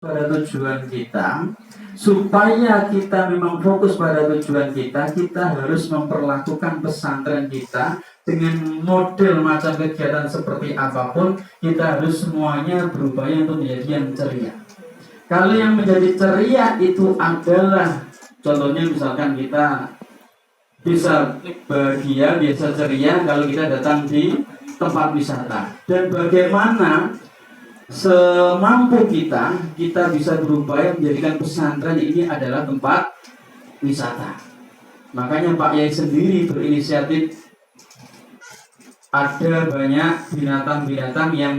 pada tujuan kita. Supaya kita memang fokus pada tujuan kita, kita harus memperlakukan pesantren kita dengan model macam kegiatan seperti apapun, kita harus semuanya berupaya untuk menjadi yang ceria. Kalau yang menjadi ceria itu adalah, contohnya misalkan kita bisa bahagia, biasa ceria kalau kita datang di tempat wisata. Dan bagaimana semampu kita bisa berupaya menjadikan pesantren ini adalah tempat wisata. Makanya Pak Yai sendiri berinisiatif, ada banyak binatang-binatang yang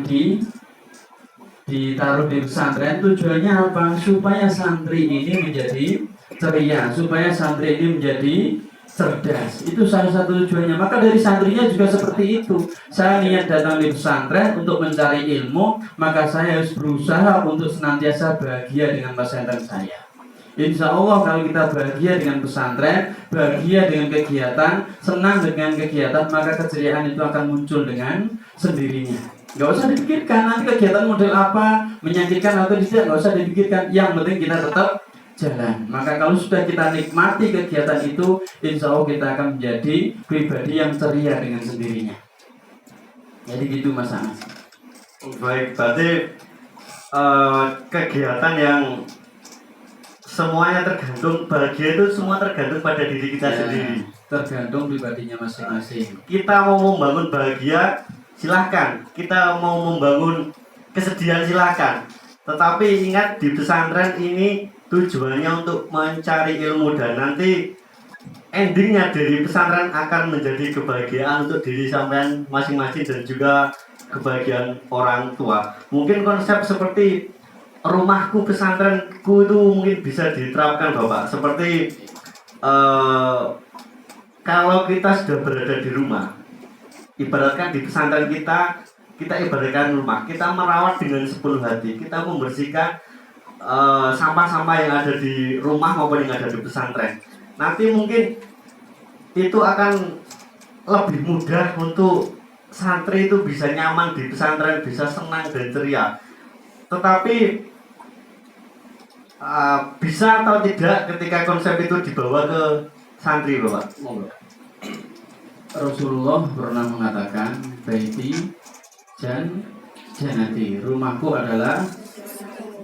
ditaruh di pesantren. Tujuannya apa? Supaya santri ini menjadi ceria, supaya santri ini menjadi cerdas. Itu salah satu tujuannya. Maka dari santrinya juga seperti itu. Saya niat datang di pesantren untuk mencari ilmu, maka saya harus berusaha untuk senantiasa bahagia dengan pesantren saya. Insya Allah kalau kita bahagia dengan pesantren, bahagia dengan kegiatan, senang dengan kegiatan, maka keceriaan itu akan muncul dengan sendirinya. Gak usah dipikirkan nanti kegiatan model apa, menyakitkan atau tidak, gak usah dipikirkan. Yang penting kita tetap jalan. Maka kalau sudah kita nikmati kegiatan itu, insya Allah kita akan menjadi pribadi yang ceria dengan sendirinya. Jadi gitu Mas Anas. Baik, berarti kegiatan yang semuanya tergantung, bahagia itu semua tergantung pada diri kita sendiri. Tergantung pribadinya masing-masing. Kita mau membangun bahagia, silahkan. Kita mau membangun kesedihan, silahkan. Tetapi ingat, di pesantren ini tujuannya untuk mencari ilmu, dan nanti endingnya dari pesantren akan menjadi kebahagiaan untuk diri sampean masing-masing dan juga kebahagiaan orang tua. Mungkin konsep seperti rumahku pesantrenku itu mungkin bisa diterapkan Bapak. Seperti kalau kita sudah berada di rumah, ibaratkan di pesantren kita ibaratkan rumah, kita merawat dengan sepenuh hati, kita membersihkan sampah-sampah yang ada di rumah maupun yang ada di pesantren. Nanti mungkin itu akan lebih mudah untuk santri itu bisa nyaman di pesantren, bisa senang dan ceria. Tetapi bisa atau tidak ketika konsep itu dibawa ke santri, Bapak? Rasulullah pernah mengatakan, baiti jannati, rumahku adalah.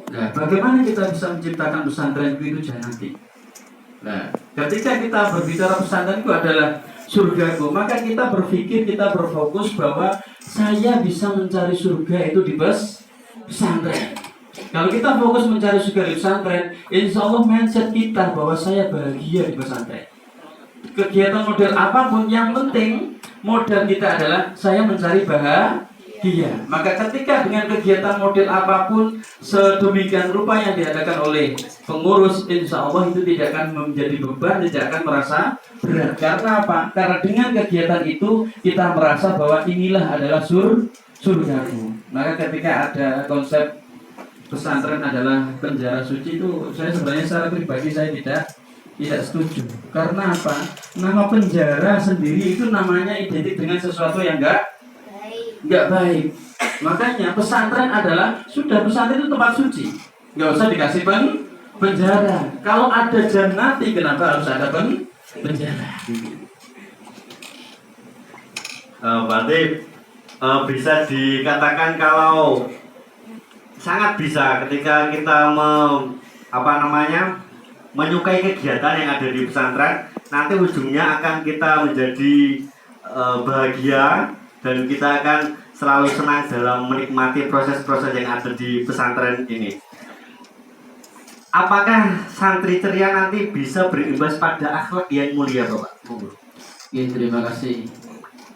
Nah, bagaimana kita bisa menciptakan pesantren itu jannati? Nah, ketika kita berbicara pesantren itu adalah surgaku, maka kita berpikir, kita berfokus bahwa saya bisa mencari surga itu di pesantren. Kalau kita fokus mencari surga di pesantren, insya Allah mindset kita bahwa saya bahagia di pesantren. Kegiatan model apapun, yang penting modal kita adalah saya mencari bahagia. Maka ketika dengan kegiatan model apapun sedemikian rupa yang diadakan oleh pengurus, insya Allah itu tidak akan menjadi beban, tidak akan merasa berat. Karena apa? Karena dengan kegiatan itu kita merasa bahwa inilah adalah surgaku. Maka ketika ada konsep pesantren adalah penjara suci, itu saya sebenarnya secara pribadi saya tidak setuju. Karena apa? Nama penjara sendiri itu namanya identik dengan sesuatu yang nggak baik. Makanya pesantren adalah, sudah pesantren itu tempat suci, nggak usah dikasih penjara. Kalau ada jannati, kenapa harus ada penjara? Berarti bisa dikatakan kalau sangat bisa ketika kita menyukai kegiatan yang ada di pesantren, nanti ujungnya akan kita menjadi bahagia, dan kita akan selalu senang dalam menikmati proses-proses yang ada di pesantren ini. Apakah santri ceria nanti bisa berimbas pada akhlak yang mulia, Bapak? Ya, terima kasih.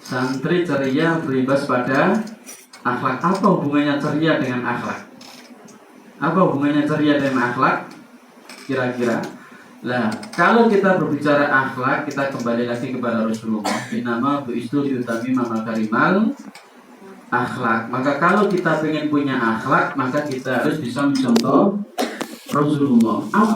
Santri ceria berimbas pada akhlak. Apa hubungannya ceria dengan akhlak? Apa hubungannya ceria dengan akhlak? Kira-kira. Nah, kalau kita berbicara akhlak, kita kembali lagi kepada Rasulullah. Innama bu'istu liutammima makarimal akhlak. Maka kalau kita pengen punya akhlak, maka kita harus bisa mencontoh Rasulullah.